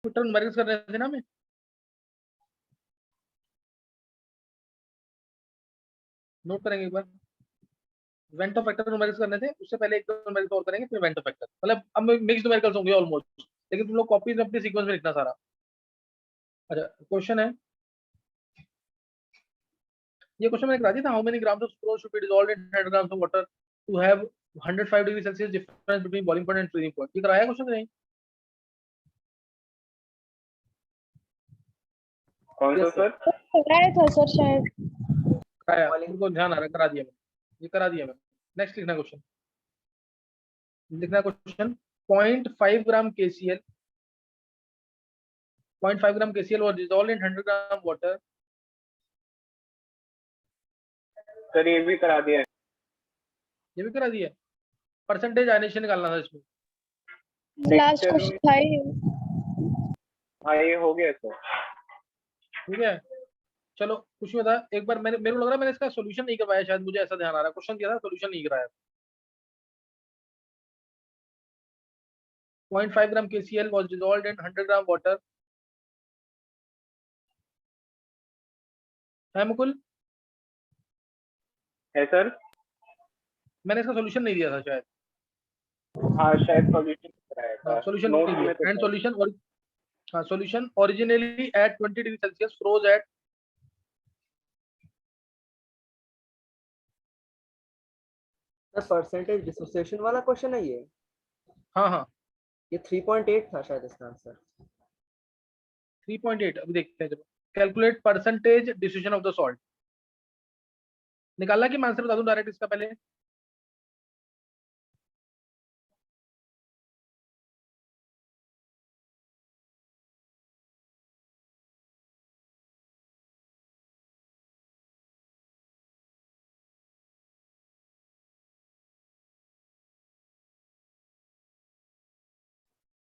Vector numericals कर रहे थे ना हमें, नोट करेंगे एक बार। वेंट ऑफ वेक्टर न्यूमेरिकल्स करने थे, उससे पहले एक दो न्यूमेरिकल्स और करेंगे, फिर वेंट ऑफ वेक्टर, मतलब अब मिक्स न्यूमेरिकल्स होंगे ऑलमोस्ट, लेकिन तुम लोग कॉपीज अपने सीक्वेंस में लिखना सारा। अच्छा क्वेश्चन है, ये क्वेश्चन मैंने करा दिया था, how many grams of sucrose should be dissolved in 100 grams of water to have 105 degree Celsius difference between boiling point and freezing point. ये कराया क्वेश्चन नहीं? कौन सा सर? कराया था सर शायद। कराया, उनको ध्यान आ रहा है, करा दिया मैंने, ये करा दिया मैंने। नेक्स्ट लिखना क्वेश्चन, लिखना question 0.5 gram KCl, 0.5 gram KCl was dissolved in 100 gram water. Sir ये भी करा दिया है। ये भी करा दिया, परसेंटेज आयनेशन निकालना था इसमें। लास्ट लेक्चर क्वेश्चन में था ये। हाँ ये हो गया सर। ठीक है चलो कुछ बता एक बार, मेरे को लग रहा है मैंने इसका सॉल्यूशन नहीं करवाया शायद, मुझे ऐसा ध्यान आ रहा है, क्वेश्चन दिया था सॉल्यूशन नहीं कराया। 0.5 ग्राम KCl was dissolved in 100 gram water, है मुकुल? है सर। मैंने इसका सॉल्यूशन नहीं दिया था शायद, हाँ शायद सॉल्यूशन कराया था, सॉल्यूशन नहीं नोट्स दिया। में तो एंड था। सॉल्यूशन, और हाँ solution originally at 20 degree Celsius froze at, sir percentage dissociation वाला क्वेश्चन है ये? हाँ हाँ ये 3.8 था शायद इसका आंसर। 3.8, अभी देखते हैं। जब calculate percentage distribution of the salt, निकालना कि मैं आंसर बता दूं डायरेक्ट इसका पहले?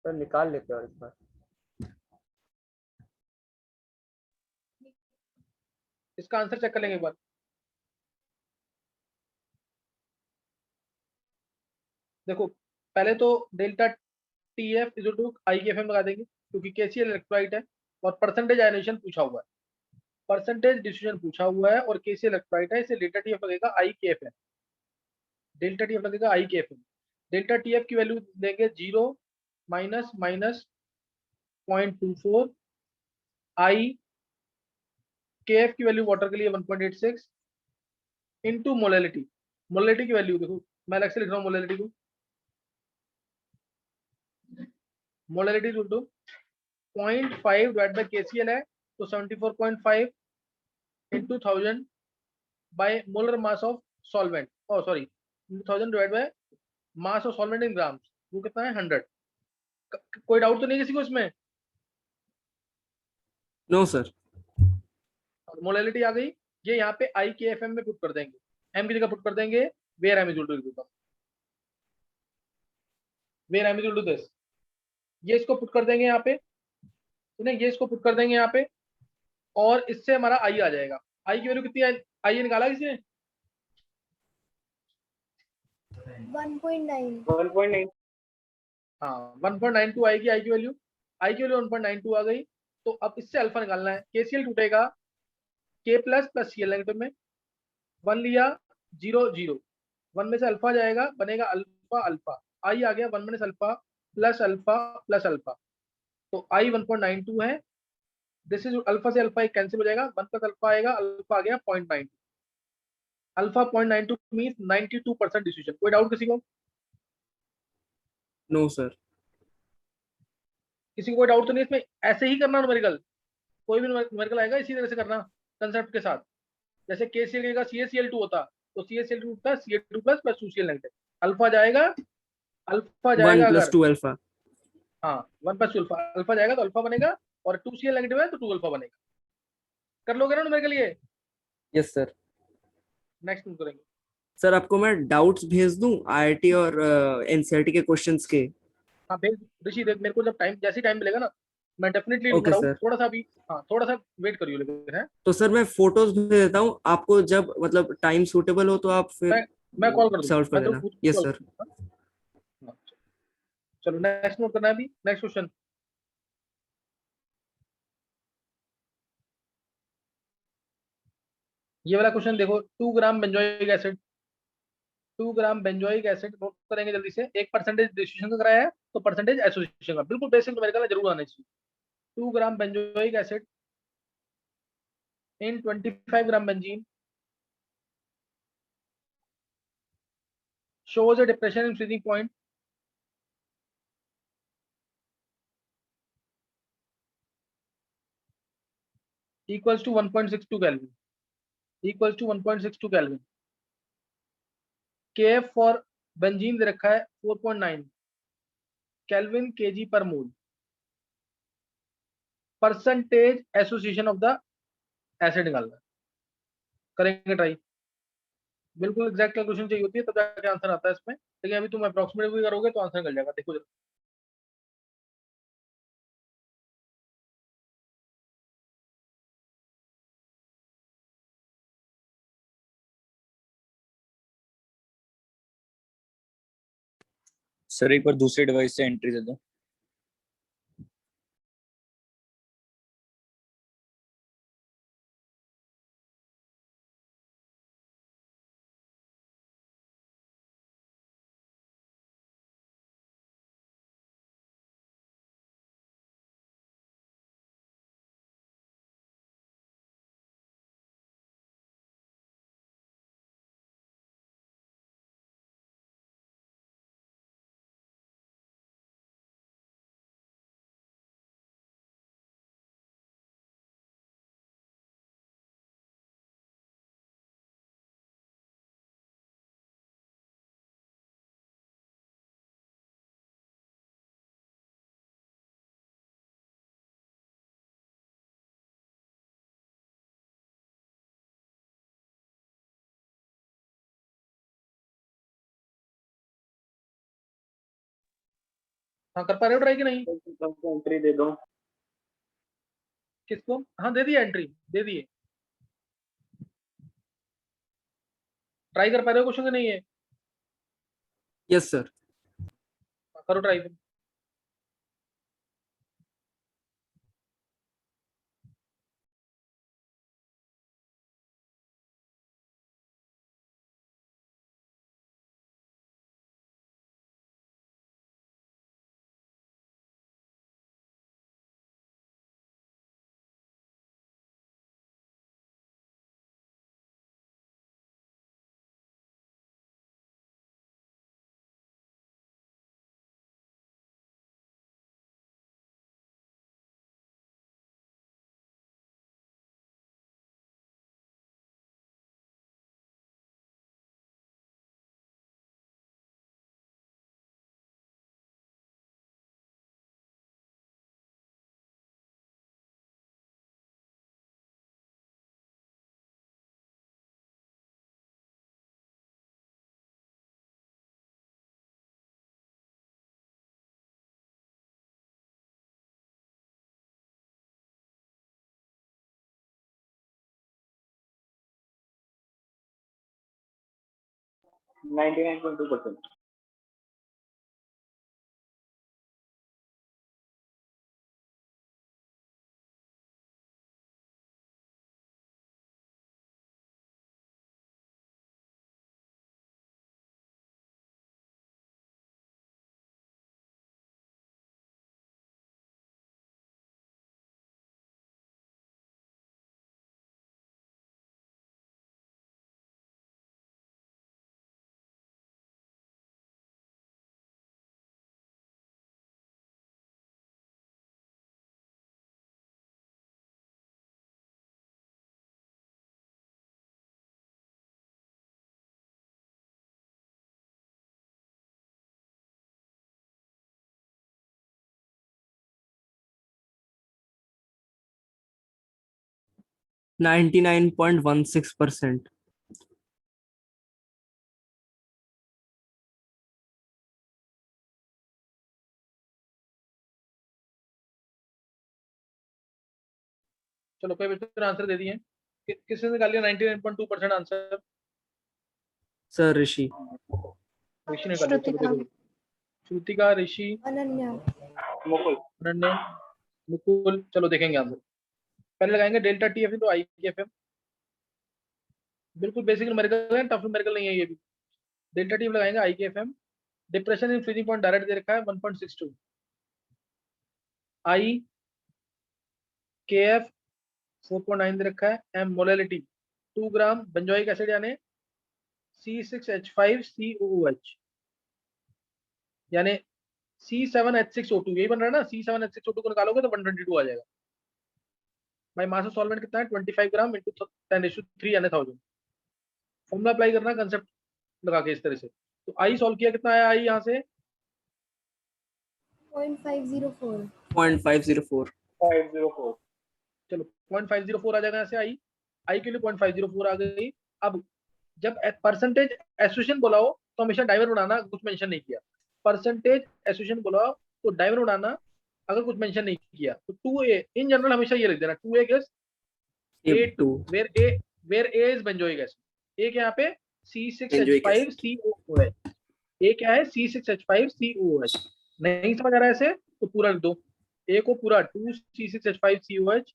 सर निकाल लेते हैं और इस बार। इसका आंसर चेक कर लेंगे एक बार। देखो पहले तो delta TF is to IKFM लगा देंगे, क्योंकि KCl इलेक्ट्रोलाइट है और परसेंटेज आयनेशन पूछा हुआ है, परसेंटेज डिस्ट्रीब्यूशन पूछा हुआ है और KCl इलेक्ट्रोलाइट है, इससे डेल्टा TF लगेगा IKFM, डेल्टा TF लगेगा IKFM। डेल्टा TF की वैल्यू देंगे 0 माइनस माइनस 0.24, KF की वैल्यू वाटर के लिए 1.86 इनटू मोलैलिटी। मोलैलिटी की वैल्यू देखो, मैं अलग से लिख रहा हूँ मोलैलिटी को, molality equal to 0.5 divide by KCl है तो 74.5 into 1000 by molar mass of solvent, oh sorry 1000 divide by mass of solvent in grams, वो कितना है 100। कोई डाउट तो नहीं किसी को इसमें? No sir. मोलैलिटी आ गई, ये यहाँ पे IKFM में पुट कर देंगे, m की जगह पुट कर देंगे where m equal to, where m equal to this, ये इसको पुट कर देंगे यहाँ पे, नहीं ये इसको पुट कर देंगे यहाँ पे, और इससे हमारा I आ जाएगा। I की वैल्यू कितनी है, I निकाला किसने? 1.9। 1.9 हाँ 1.92 आएगी I की वैल्यू, I की वैल्यू 1.92 आ गई। तो अब इससे अल्फा निकालना है, KCl टूटेगा K plus plus Cl negative में, 1 लिया 0 0, 1 में से अल्फा जाएगा बनेगा अल्फा अल्फा, I आ गया 1 माइनस अल्फा प्लस अल्फा, तो I 1.92 है, दिस इज अल्फा से अल्फा एक कैंसिल हो जाएगा, 1 प्लस अल्फा आएगा, अल्फा आ गया 0.92, अल्फा 0.92 मींस 92% डिस्ट्रीब्यूशन। कोई डाउट किसी को? No sir. किसी को कोई डाउट तो नहीं इसमें? ऐसे ही करना न्यूमेरिकल, कोई भी न्यूमेरिकल आएगा इसी तरह से करना कंसेप्ट के साथ। जैसे KCl का CaCl2 होता तो CaCl2 का Ca2 plus plus 2Cl negative, alpha जाएगा, अल्फा 1 जाएगा प्लस अगर 2 अल्फा। हाँ 1 प्लस 2 अल्फा, अल्फा जाएगा तो अल्फा बनेगा, और 2Cl नेगेटिव है तो 2 अल्फा बनेगा। कर लोगे ना न्यूमेरिकल ये? Yes sir. नेक्स्ट में करेंगे। सर आपको मैं डाउट्स भेज दूं IIT और NCERT के क्वेश्चंस के? हाँ भेज ऋषि, देख मेरे को जब टाइम, जैसे टाइम मिलेगा ना मैं डेफिनेटली लूंगा ओके डाउट, सर। थोड़ा सा अभी, हाँ थोड़ा सा वेट करियो लेकिन है। तो सर मैं फोटोज भेज देता हूँ आपको, जब मतलब टाइम सूटेबल हो तो आप फिर मैं कॉल कर सॉल्व दूंगा, कर मैं तो देना। खुद यस कॉल सर। करूंगा। चलो नेक्स्ट नोट करना है अभी, नेक्स्ट क्वेश्चन ये वाला क्वेश्चन देखो, 2 gram benzoic acid, 2 gram benzoic acid note करेंगे जल्दी से। एक परसेंटेज डिस्ट्रीब्यूशन का कराया है तो परसेंटेज एसोसिएशन का, बिल्कुल बेसिक न्यूमेरिकल जरूर आना चाहिए। 2 gram benzoic acid in 25 gram benzene shows a depression in freezing point equals to 1.62 Kelvin, equals to 1.62 Kelvin। Kf for benzene दे रखा है 4.9 Kelvin kg per mole। Percentage association of the acid निकालना है। करेंगे try, बिल्कुल exact calculation चाहिए होती है तब जाके आंसर आता है इसमें, लेकिन अभी तुम अप्रोक्सीमेट भी करोगे तो आंसर निकल जाएगा। देखो सर एक बार दूसरे डिवाइस से एंट्री दे दो। हाँ, कर पा रहे हो ट्राई कि नहीं? एंट्री दे दो। किसको? हाँ दे दिए, एंट्री दे दिए। ट्राई कर पा रहे हो क्वेश्चन कि नहीं है? Yes sir. करो ट्राई। नाइन्टी 99.2%। नाइन्टी 99.16%। चलो कोई बच्चे आंसर दे दिए। किसने निकाल लिया 99.2% आंसर? सर ऋषि। ऋषि ने निकाल लिया, चलो श्रुतिका। देखो। श्रुतिका, ऋषि, अनन्या। मुकुल। अनन्या, मुकुल। चलो देखेंगे आंसर। पहले लगाएंगे डेल्टा टी एफ तो आई एफ एम। बिल्कुल बेसिक न्यूमेरिकल है, टफ न्यूमेरिकल नहीं है ये भी। डेल्टा टी लगाएंगे I K F M. Depression in freezing point direct दे रखा है 1.62। आई के एफ 4.9 दे रखा है। M molality 2 gram benzoic acid यानी C6H5COOH यानी C7H6O2, यही बन रहा है ना। C7H6O2 को निकालोगे तो 122 आ जाएगा। भाई मास ऑफ सॉल्वेंट कितना है 25 gram into 10⁻³ N1000। Formula apply करना कंसेप्ट लगा के इस तरह से। तो आई सॉल्व किया, कितना आया आई यहाँ से 0.504। 0.504। 504। चलो 0.504 आ जाएगा यहाँ से आई। आई के लिए 0.504 आ गई। अब जब परसेंटेज एसोसिएशन बोला हो तो हमेशा डाइवर उड़ाना, कुछ मेंशन नहीं किया। परसेंटेज एसोसिएशन बोला हो तो डाइवर उड़ाना अगर कुछ मेंशन नहीं किया। तो 2A इन जनरल हमेशा ये लिख देना 2A gas A2 where A is benzoic acid. A क्या यहाँ पे Benzoic acid. C6H5COOH। A क्या है C6H5COOH। नहीं समझ आ रहा है ऐसे तो पूरा लिख दो। A को पूरा 2C6H5COH।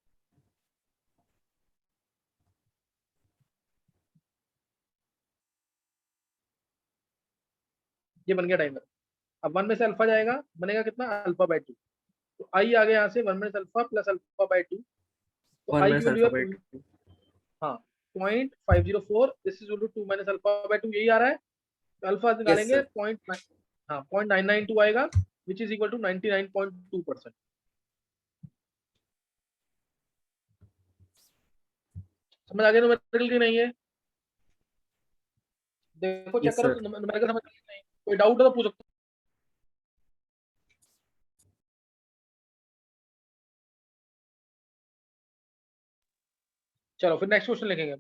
ये बन गया डाइमर। अब 1 में से अल्फा जाएगा, बनेगा कितना अल्फा/2। तो आई आ गया यहाँ से 1 में से अल्फा प्लस अल्फा/2। तो 1 आई की minus वैल्यू alpha by है 2. हाँ 0.504। दिस इज 2 माइनस अल्फा/2, यही आ रहा है। तो अल्फा Yes, निकालेंगे sir. 0.9, हाँ 0.992 आएगा विच इज इक्वल टू 99.2%। समझ आ गया न्यूमेरिकल की नहीं है? देखो चेक Yes, करो sir. न्यूमेरिकल समझ नहीं, कोई डाउट है तो पूछ सकते हो। चलो फिर नेक्स्ट क्वेश्चन लिखेंगे।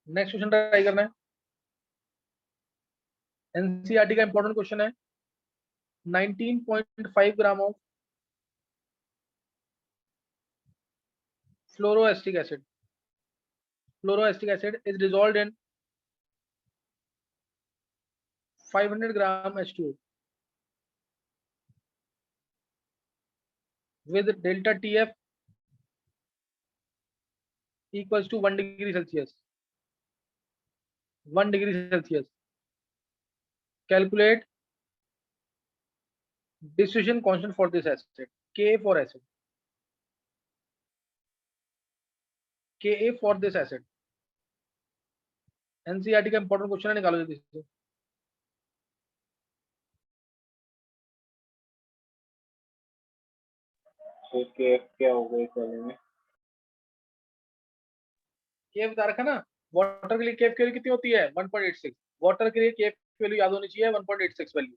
नेक्स्ट क्वेश्चन ट्राई करना है। एनसीईआरटी का इंपॉर्टेंट क्वेश्चन है। 19.5 gram of fluoroacetic acid is dissolved in 500 gram H2O with delta TF equals to 1 degree Celsius. 1 degree Celsius. Calculate dissolution constant for this acid. Ka for acid. Ka for this acid. NCERT का important question है, निकालो जल्दी से। तो KF क्या होगा इस वाले में? केफ बता रखा ना। वाटर के लिए केफ की वैल्यू कितनी होती है 1.86। वाटर के लिए केफ की वैल्यू याद होनी चाहिए 1.86 वैल्यू।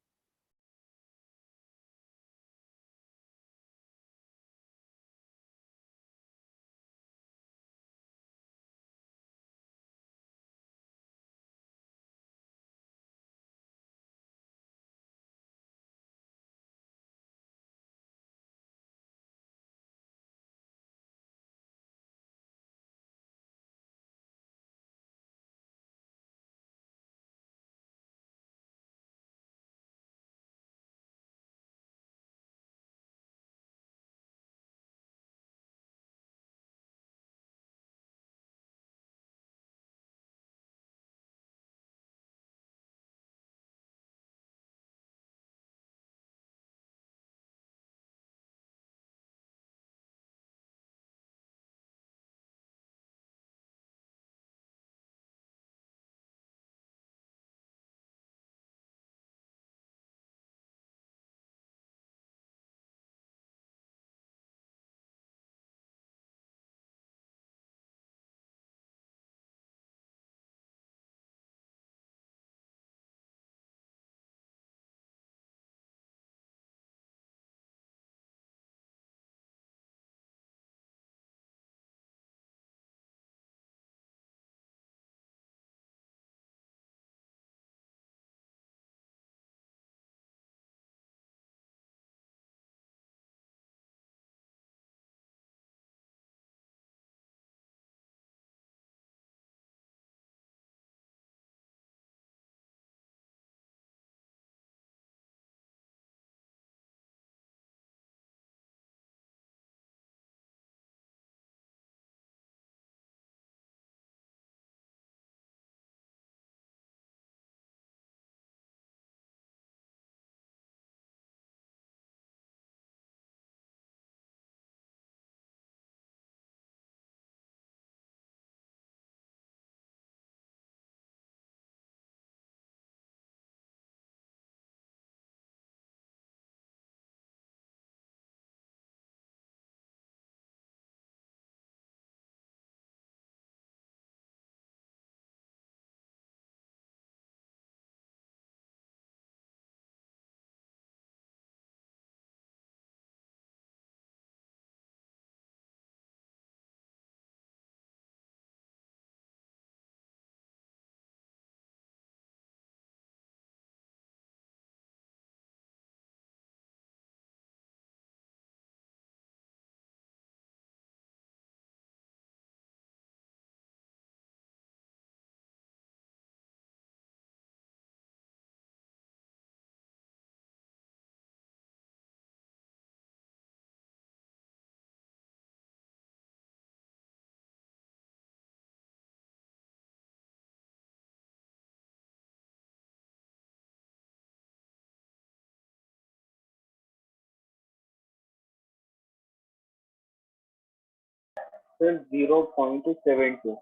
Sir, 0.72.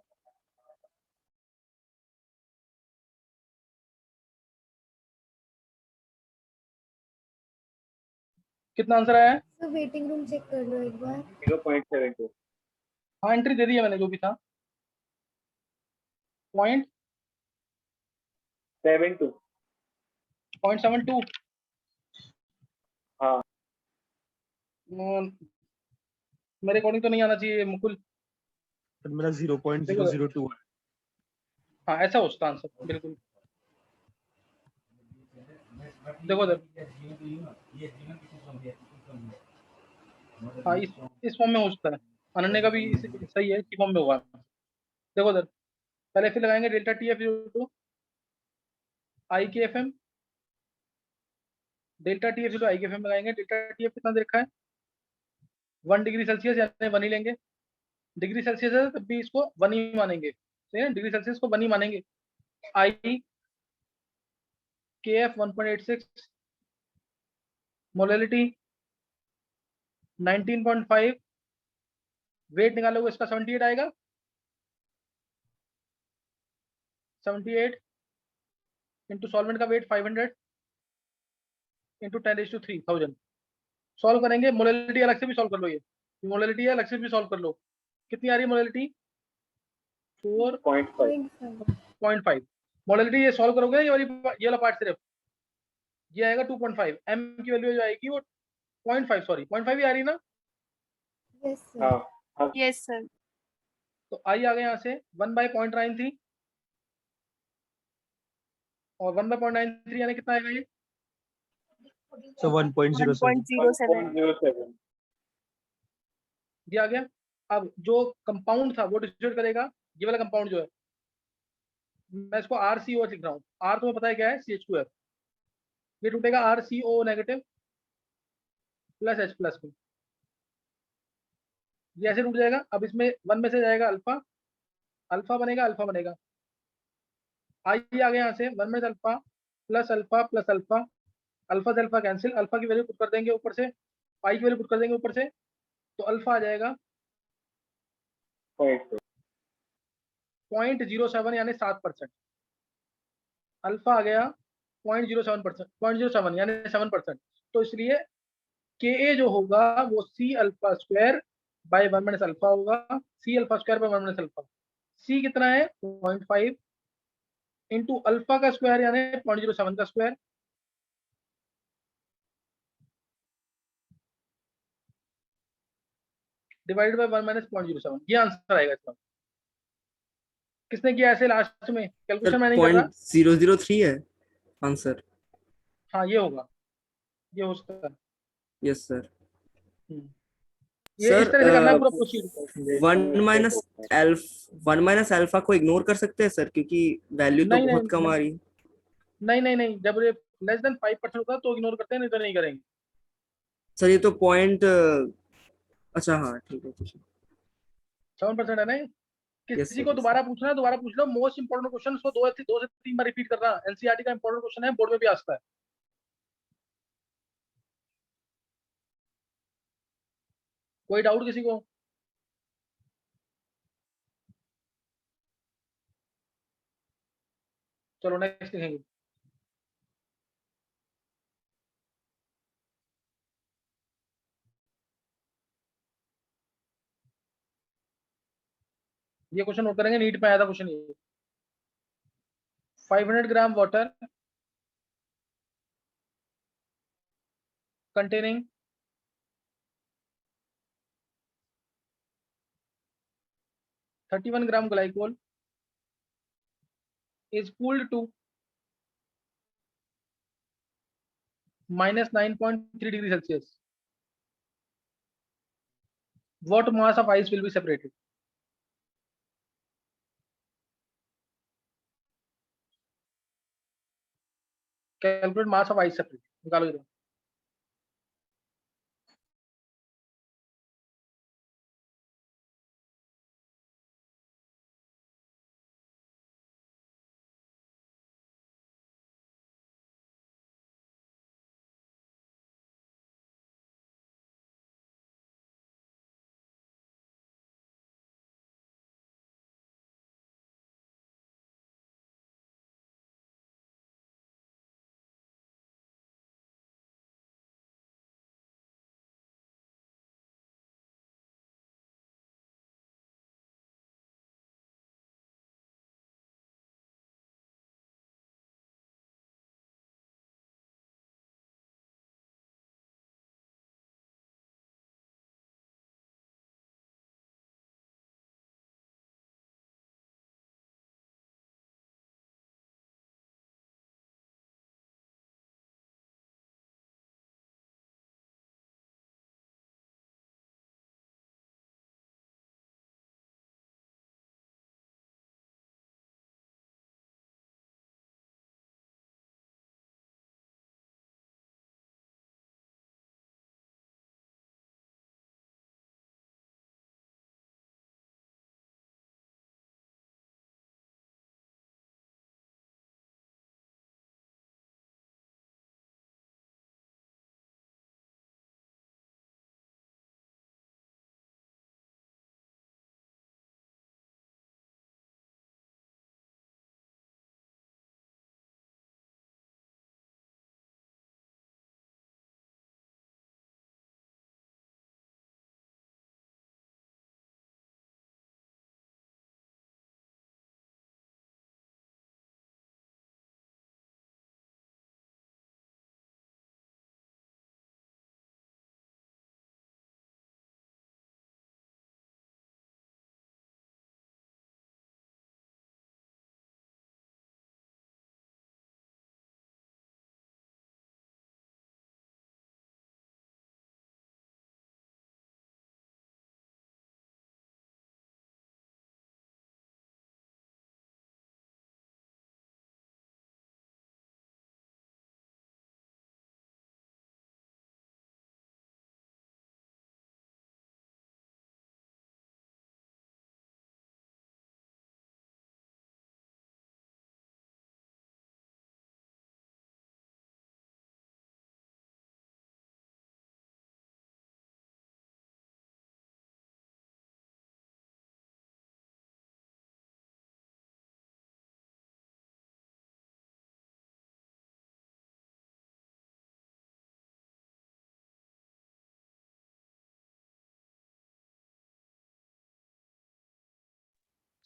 कितना आंसर आया है? सर वेटिंग रूम चेक कर लो एक बार। 0.72. हाँ एंट्री दे दी है मैंने जो भी था। 72. 0.72। हाँ मेरे अकॉर्डिंग तो नहीं आना चाहिए मुकुल। सर मेरा 0.002 है। हाँ ऐसा हो सकता आंसर बिल्कुल। देखो इधर, हाँ इस फॉर्म में हो सकता है। अनन्य का भी सही है, इसी फॉर्म में होगा। देखो इधर, पहले फिर लगाएंगे delta T F to I K F M, delta T F to I K F M लगाएंगे। डेल्टा टी एफ कितना दे रखा है? 1 डिग्री सेल्सियस, यानी 1 ही लेंगे। डिग्री सेल्सियस है तब भी इसको 1 ही मानेंगे, ठीक है, डिग्री सेल्सियस को 1 ही मानेंगे। आई के एफ 1.86, मोलैलिटी 19.5, वेट निकालोगे इसका 78 आएगा। 78 इंटू सॉल्वेंट का वेट 500 इंटू 10⁻³ 1000। सॉल्व करेंगे, मोलैलिटी अलग से भी सॉल्व कर लो, ये मोलैलिटी है, अलग से भी सॉल्व कर लो। कितनी आ रही है मोलैलिटी? 0.5. 4.5। मोलैलिटी ये सॉल्व करोगे, ये वाला पार्ट सिर्फ ये आएगा 2.5। एम की वैल्यू जो आएगी वो 0.5, सॉरी 0.5 ही आ रही ना। Yes sir. हाँ यस सर। तो आई आ गया यहाँ से 1/0.9 थी, और 1/0.93 यानी कितना आएगा ये? सर 1.07। 1.07। 1.07. ये आ गया। अब जो कंपाउंड था वो डिस्ट्रीब्यूट करेगा, ये वाला कंपाउंड जो है, मैं इसको RCOH लिख रहा हूँ। R तुम्हें पता है क्या है? CH2F। ये टूटेगा RCO negative plus H plus में, ये ऐसे टूट जाएगा। अब इसमें 1 में से जाएगा अल्फा, अल्फा बनेगा, अल्फा बनेगा। आई आ गया यहाँ से 1 में से alpha plus alpha plus alpha, alpha से अल्फा कैंसिल, अल्फा की वैल्यू पुट कर देंगे ऊपर से, पाई की वैल्यू पुट कर देंगे ऊपर से, तो अल्फा आ जाएगा 0.07 यानी 7%। अल्फा आ गया 0.07%, 0.07 यानी 7%। तो इसलिए के ए जो होगा वो C alpha square by 1 minus alpha होगा। C alpha square by 1 minus alpha, C कितना है? 0.5 इंटू अल्फा का स्क्वायर यानी 0.07 का स्क्वायर, डिवाइड बाय 1 माइनस 0.07। ये आंसर आएगा इसका। किसने किया ऐसे लास्ट में? सर कैलकुलेशन मैं नहीं कर रहा। 0.003 है आंसर। हाँ ये होगा, ये हो सकता है। Yes sir. हम्म। ये सर इस तरह से करना है पूरा प्रोसीड। 1 माइनस अल्फा को इग्नोर कर सकते हैं सर, क्योंकि वैल्यू तो नहीं बहुत कम आ नहीं रही है। नहीं नहीं नहीं, जब ये लेस देन 5% होता है तो इग्नोर करते हैं, नहीं तो नहीं करेंगे। सर ये तो पॉइंट, अच्छा हाँ ठीक है ठीक है। 7% है ना ये? यस किसी सर को यस दोबारा सर। पूछना है दोबारा पूछ लो। मोस्ट इंपोर्टेंट क्वेश्चन उसको 2 से 3 बार रिपीट करना। एनसीईआरटी का इंपोर्टेंट क्वेश्चन है, बोर्ड में भी आता है। कोई डाउट किसी को? चलो नेक्स्ट देखेंगे। ये क्वेश्चन नोट करेंगे, नीट में आया था क्वेश्चन ये। 500 gram water containing 31 gram glycol is cooled to -9.3 degree Celsius. What mass of ice will be separated? Calculate mass of ice separate. निकालो इधर।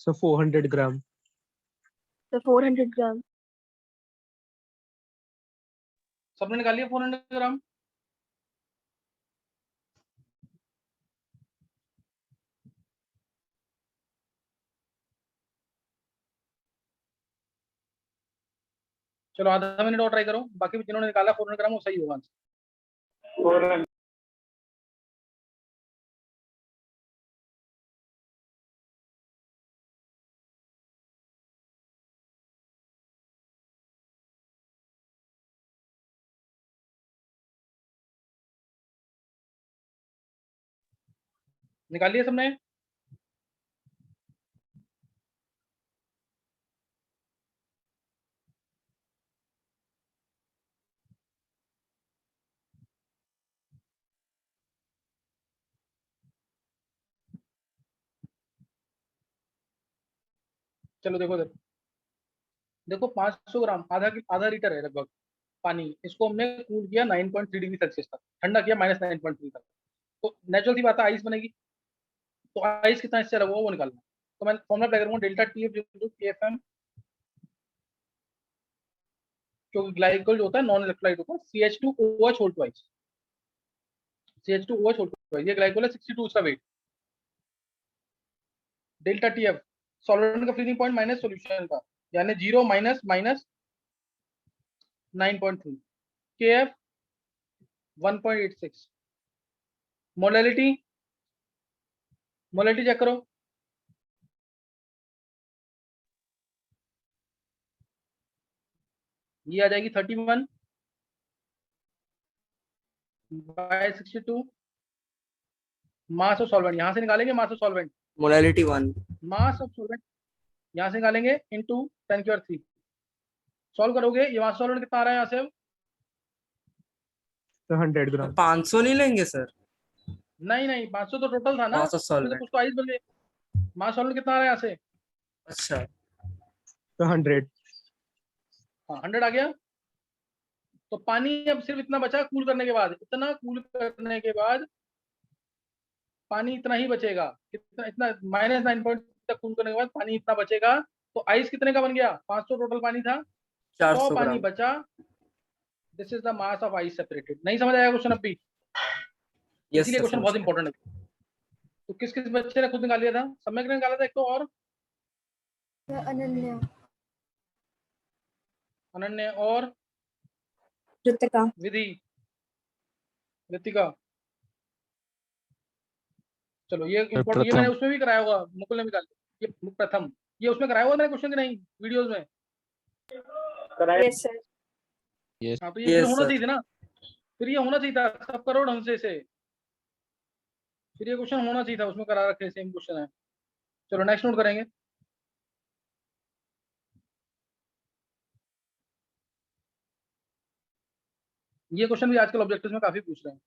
So 400 gram. So 400 gram. सबने निकाल लिया 400 ग्राम। चलो आधा मिनट और ट्राई करो, बाकी जिन्होंने निकाला 400 ग्राम वो सही होगा आंसर। 400 निकाल लिया सबने? चलो देखो देखो देखो 500 ग्राम आधा लीटर है लगभग पानी, इसको हमने कूल किया 9.3 डिग्री सेल्सियस तक, ठंडा किया -9.3 तक, तो नेचुरल सी बात है आइस बनेगी। तो आइस कितना इससे अलग होगा वो निकालना है। तो मैं फॉर्मुला अप्लाई करूंगा डेल्टा टीएफ KFM, क्योंकि ग्लाइकोल जो होता है नॉन इलेक्ट्रोलाइट होता है, CH2OH whole twice, CH2OH whole twice, ये ग्लाइकोल है 62 इसका वेट। डेल्टा टीएफ सॉल्वेंट का फ्रीजिंग पॉइंट माइनस सॉल्यूशन का, यानी 0 माइनस 9.3, KF 1.86, मोलैलिटी चेक करो, ये आ जाएगी 31/62। मास ऑफ सॉल्वेंट यहां से निकालेंगे, मास of solvent, molality 1। Mass of solvent यहां से निकालेंगे इनटू 10⁻³ सॉल्व करोगे, ये मास सॉल्वेंट कितना आ रहा है यहाँ से? So 100 gram. 500 नहीं लेंगे सर? नहीं 500 तो टोटल था ना, मास ऑफ इसमें से सॉल्वेंट। कुछ तो आइस बन गए। मास सॉल्वेंट कितना आ रहा है यहाँ से? अच्छा, So 100. हाँ 100 आ गया। तो पानी अब सिर्फ इतना बचा कूल करने के बाद, इतना कूल करने के बाद पानी इतना ही बचेगा, कितना, इतना -9 तक कूल करने के बाद पानी इतना बचेगा। तो आइस कितने का बन गया? 500 टोटल पानी था, 100 400 पानी ग्राम। बचा। This is the mass of ice separated. नहीं समझ आया क्वेश्चन अभी? यस इसीलिए सर, क्वेश्चन बहुत इंपॉर्टेंट है। तो किस किस बच्चे ने खुद निकाल लिया था? सम्यक ने निकाला था एक तो, और अनन्या, अनन्य, और Ritika. विधि, रितिका। चलो ये इंपॉर्टेंट, ये मैंने उसमें भी कराया होगा, मुकुल ने निकाल ये प्रथम, ये उसमें कराया होगा मैंने क्वेश्चन की नहीं वीडियोस में? कराया। Yes, sir. हाँ तो ये फिर यस होना सर। चाहिए था ना, फिर ये होना चाहिए था, सब करो ढंग से इसे, फिर ये क्वेश्चन होना चाहिए था, उसमें करा रखे सेम क्वेश्चन है। चलो नेक्स्ट नोट करेंगे। ये क्वेश्चन भी आजकल ऑब्जेक्टिव्स में काफी पूछ रहे हैं।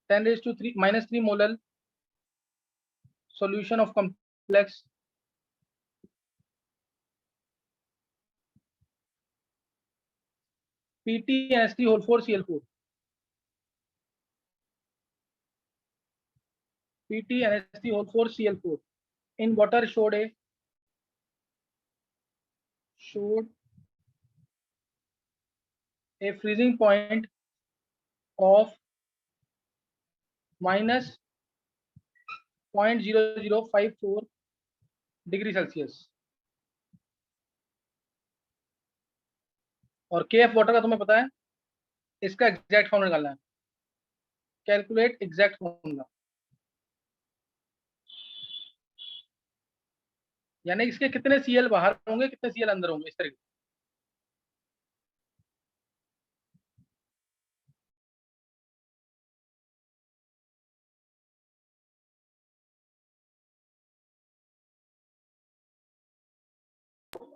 10⁻³ molar solution of complex PtNH3 whole 4Cl4, PtNH3 whole 4Cl4 in water showed a freezing point of -0.0054 degree Celsius. और KF वाटर का तुम्हें पता है, इसका एग्जैक्ट फॉर्मूला निकालना है। कैलकुलेट एग्जैक्ट फॉर्मूला, यानी इसके कितने Cl बाहर होंगे, कितने Cl अंदर होंगे, इस तरीके।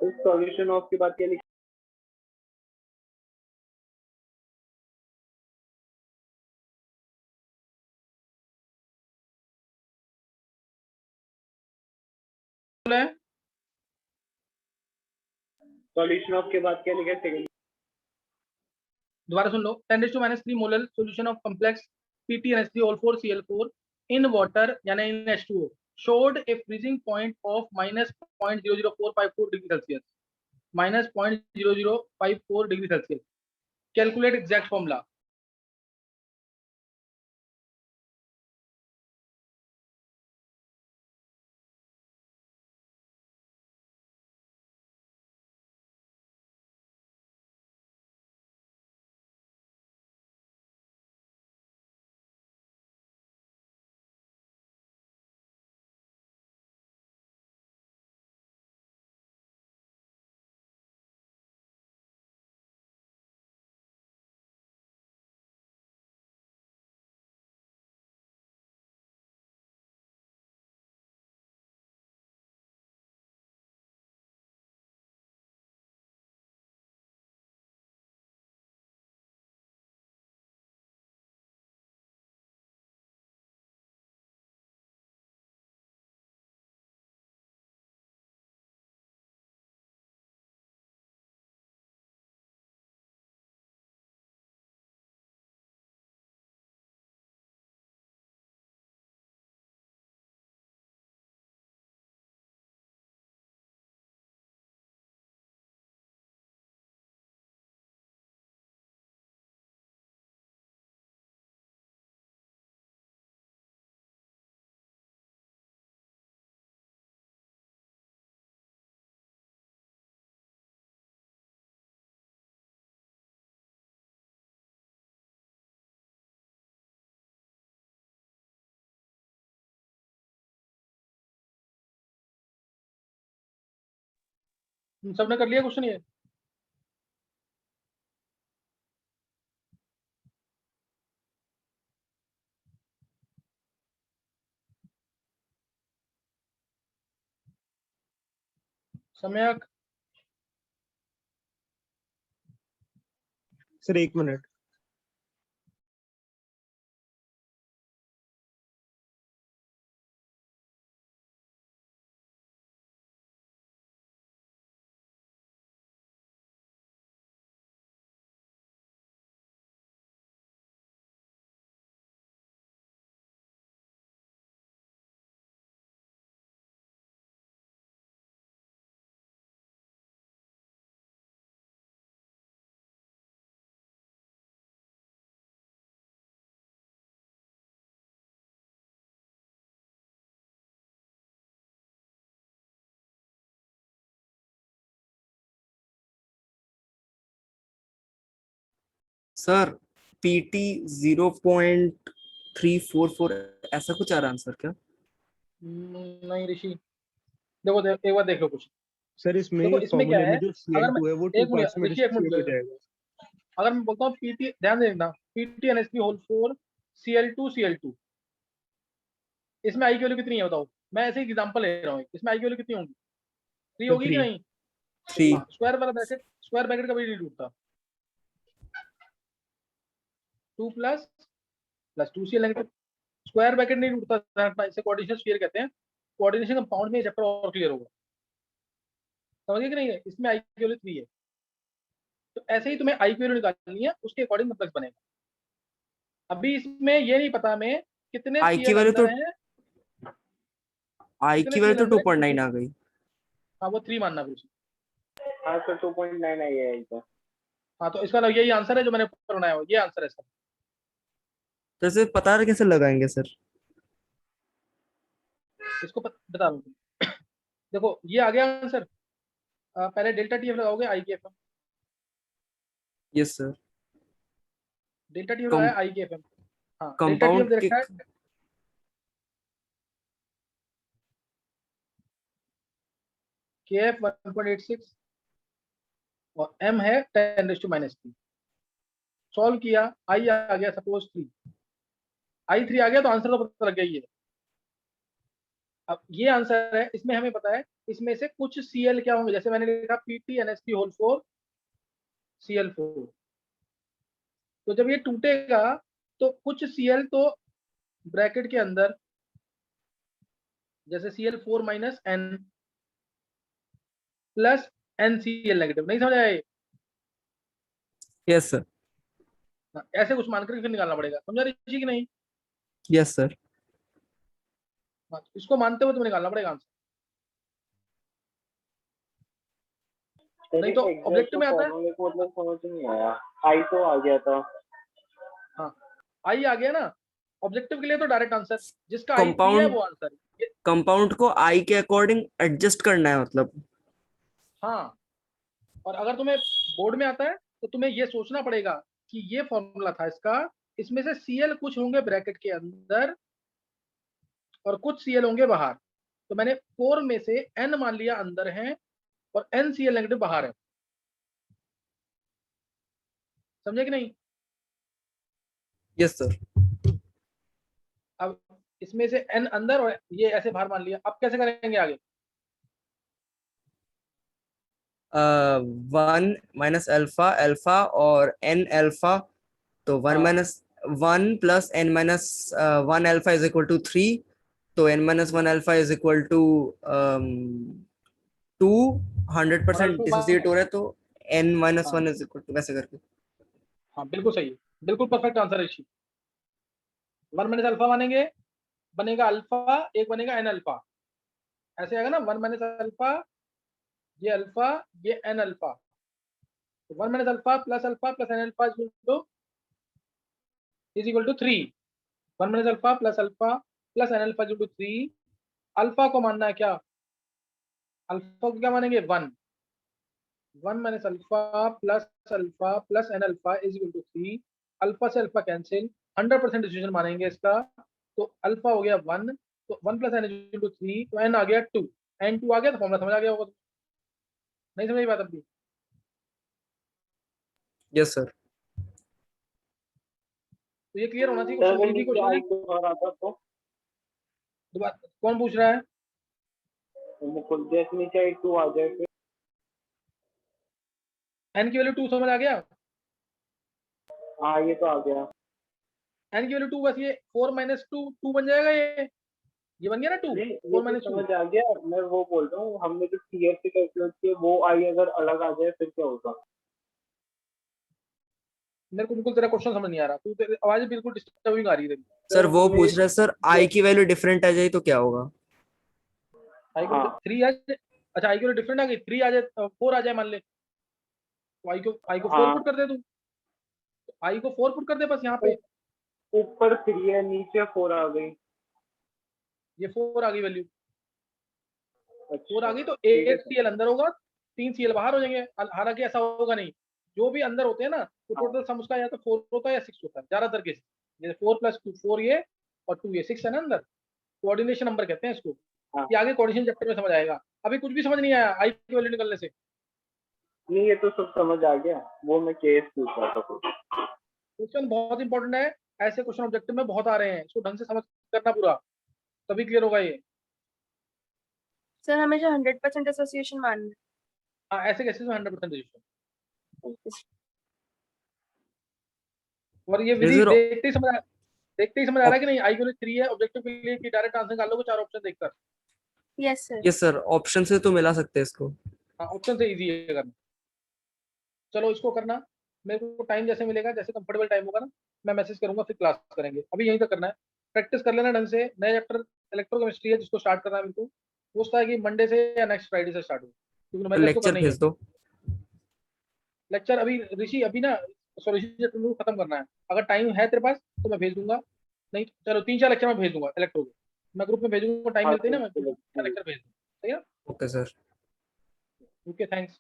इस सॉल्यूशन ऑफ की बात क्या लिखी? है सॉल्यूशन ऑफ के बाद क्या लिखा है सेकंड? दोबारा सुन लो। 10⁻³ molar solution of complex PtNH3 whole 4Cl4 in water, यानी इन H2O, showed a freezing point of minus 0.00454 degree Celsius. minus 0.0054 degree Celsius. Calculate exact formula. सबने कर लिया क्वेश्चन ये? सम्यक सर 1 मिनट। सर PT 0.344 ऐसा कुछ आ रहा आंसर क्या? नहीं ऋषि, देखो एक बार देख लो कुछ। सर इसमें देखो इसमें क्या फॉर्मूले है, में जो अगर मैं Cl2 है वो 2 एक पार्ट्स मिनट में ऋषि, एक डिस्ट्रीब्यूट हो मिनट, जाएगा। अगर मैं बोलता हूँ पीटी, ध्यान देना, पीटी NH3 होल 4 Cl2 इसमें आई की वैल्यू कितनी है बताओ? मैं ऐसे एग्जांपल ले रहा हूँ, इसमें आई की वैल्यू कितनी होगी? 3 तो होगी कि 3। नहीं? 3। हाँ, स्क्वायर वाला ब्रैकेट, स्क्वायर ब्रैकेट कभी नहीं टूटता। 2 plus plus 2Cl negative, square bracket नहीं टूटता, इसे कोऑर्डिनेशन स्फीयर कहते हैं। कोऑर्डिनेशन कंपाउंड में चैप्टर और क्लियर होगा, समझ गए कि नहीं है? इसमें आई की वैल्यू 3 है, तो ऐसे ही तुम्हें आई की वैल्यू निकालनी है, उसके अकॉर्डिंग कॉम्प्लेक्स बनेगा। अभी इसमें ये नहीं पता हमें कितने आई की Cl वैल्यू तो अंदर है, आई कितने की Cl वैल्यू तो अंदर है। 2.9 आ गई। हाँ वो 3 मानना फिर। हाँ सर 2.9 आई है इधर। हाँ तो इसका यही आंसर है जो मैंने ऊपर बनाया हुआ, ये आंसर है इसका। तो इसे पता कैसे लगाएंगे सर? इसको बता दूँ, देखो ये आ गया आंसर। पहले डेल्टा TF लगाओगे, आई के FM, yes sir. Delta TF लगाया, आई के FM। हाँ डेल्टा TF कंपाउंड दे के रखा है KF 1.86 और M है 10⁻³ सॉल्व किया, आई आ गया सपोज 3, आई 3 आ गया तो आंसर तो पता लग गया ही है। अब ये आंसर है, इसमें हमें पता है इसमें से कुछ Cl क्या होंगे, जैसे मैंने लिखा PT NH3 होल 4 Cl4, तो जब ये टूटेगा तो कुछ Cl तो ब्रैकेट के अंदर, जैसे Cl4 minus N plus NCl negative, नहीं समझ आए? Yes sir. ऐसे कुछ मानकर फिर निकालना पड़ेगा, समझा ऋषि कि नहीं? Yes sir. हाँ, इसको मानते हुए तुम्हें निकालना पड़ेगा आंसर, नहीं तो ऑब्जेक्टिव में आता है। फॉर्मूले को मतलब समझ नहीं आया, आई तो आ गया था। हाँ, आई आ गया ना, ऑब्जेक्टिव के लिए तो डायरेक्ट आंसर, जिसका आई है कंपाउंड वो आंसर। कंपाउंड को आई के अकॉर्डिंग एडजस्ट करना है मतलब। हाँ, और अगर तुम्हें बोर्ड में आता है तो तुम्हें ये सोचना पड़ेगा कि ये फॉर्मूला था इसका, इसमें से सीएल कुछ होंगे ब्रैकेट के अंदर और कुछ सीएल होंगे बाहर, तो मैंने 4 में से n मान लिया अंदर है और n सीएल नेगेटिव बाहर है। समझे कि नहीं? Yes sir. अब इसमें से n अंदर और ये ऐसे बाहर मान लिया, अब कैसे करेंगे आगे? 1 माइनस अल्फा अल्फा और n अल्फा, तो 1 हाँ। Minus 1 plus n minus 1 alpha is equal to 3, तो n minus 1 alpha is equal to 2, 100% dissociate हो रहा है, तो n minus 1 is equal to, वैसे करके। हाँ बिल्कुल सही, बिल्कुल परफेक्ट आंसर है ऋषि। 1 माइनस अल्फा मानेंगे, बनेगा अल्फा, एक बनेगा एन अल्फा, ऐसे आएगा ना, 1 माइनस अल्फा, ये अल्फा, ये n alpha, 1 minus alpha plus n alpha is equal to 3। 1 minus alpha plus n alpha is equal to 3। Alpha को मानना है क्या? अल्फा को क्या मानेंगे? 1 minus alpha plus n alpha is equal to 3। Alpha से अल्फा कैंसिल, 100% डिसीजन मानेंगे इसका, तो अल्फा हो गया 1, तो 1 plus n is equal to 3, तो एन आ गया 2, एन 2 आ गया, तो फॉर्मूला समझ आ गया होगा। नहीं समझ बात अभी? Yes sir. तो ये क्लियर होना चाहिए सर क्वेश्चन, अगर इजी नीचे क्वेश्चन आई है। तो बाहर आता तो दोबारा कौन पूछ रहा है? मुकुल, जैसे नीचे आई 2 आ जाए फिर। एन की वैल्यू 2 समझ आ गया? हाँ ये तो आ गया। एन की वैल्यू 2, बस ये 4 माइनस 2 2 बन जाएगा, ये बन गया ना 2, नहीं ये 4 तो माइनस 2। समझ आ गया, मैं वो बोल रहा हूँ हमने जो टीएफ से कैलकुलेट किया वो आई अगर अलग आ जाए फिर क्या होगा? मेरे को बिल्कुल तेरा क्वेश्चन समझ नहीं आ रहा, तू तेरी आवाज बिल्कुल डिस्टर्बिंग आ रही है तेरी। सर वो हमें- पूछ रहे हैं सर, आई की वैल्यू डिफरेंट आ जाए तो क्या होगा? आई को हाँ। 3 आ जाए, अच्छा आई को डिफरेंट आ गई, 3 आ जाए, 4 आ जाए मान ले, तो आई को 4 हाँ। पुट कर दे तू, आई को 4 पुट कर दे बस यहाँ पे, ऊपर 3 है नीचे 4 आ गई। ये 4 आ गई वैल्यू, 4 आ अच्छा गई, तो ठीक है 8 सीएल अंदर होगा, 3 सीएल बाहर हो जाएंगे। हालांकि ऐसा होगा नहीं, जो भी अंदर होते हैं ना, तो टोटल सम उसका या तो 4 होता है या 6 होता है ज्यादातर केस, जैसे 4 प्लस 2 4 ये और 2 ये 6 है ना अंदर, कोऑर्डिनेशन नंबर कहते हैं इसको। हाँ। ये आगे कोऑर्डिनेशन चैप्टर में समझ आएगा, अभी कुछ भी समझ नहीं आया आई की वैल्यू निकलने से। नहीं ये तो सब समझ आ गया, वो मैं केस पूछ रहा था कुछ। क्वेश्चन बहुत इंपॉर्टेंट है, ऐसे क्वेश्चन ऑब्जेक्टिव में बहुत आ रहे हैं, इसको ढंग से समझ करना पूरा, तभी क्लियर होगा ये। सर हमेशा 100% एसोसिएशन मानना है। हाँ, ऐसे केसेस में 100% रजिस्टर, और ये विधि देखते ही समझ आ रहा है कि नहीं, आई की वैल्यू 3 है ऑब्जेक्टिव के लिए, कि डायरेक्ट आंसर निकाल लोगे 4 ऑप्शन देखकर। Yes sir. Yes sir, option से तो मिला सकते हैं इसको। हाँ, ऑप्शन से इजी है करना। चलो इसको करना, मेरे को टाइम जैसे मिलेगा, जैसे कंफर्टेबल टाइम होगा ना, मैं मैसेज करूंगा, फिर क्लास करेंगे। अभी यहीं तक करना है, प्रैक्टिस कर लेना ढंग से। नया चैप्टर इलेक्ट्रोकेमिस्ट्री है जिसको स्टार्ट करना है, बिल्कुल पूछता है कि मंडे से या नेक्स्ट फ्राइडे से स्टार्ट हो, क्योंकि मैसेज तो लेक्चर करना ही है। भेज दो। लेक्चर अभी ऋषि, अभी ना सॉल्यूशन चैप्टर खत्म करना है, अगर टाइम है तेरे पास तो मैं भेज दूंगा, नहीं चलो 3-4 लेक्चर मैं भेज दूंगा इलेक्ट्रो के, मैं ग्रुप में भेजूंगा, टाइम मिलते ही ना मैं लेक्चर भेज दूंगा, ठीक है? Okay sir. Okay thanks.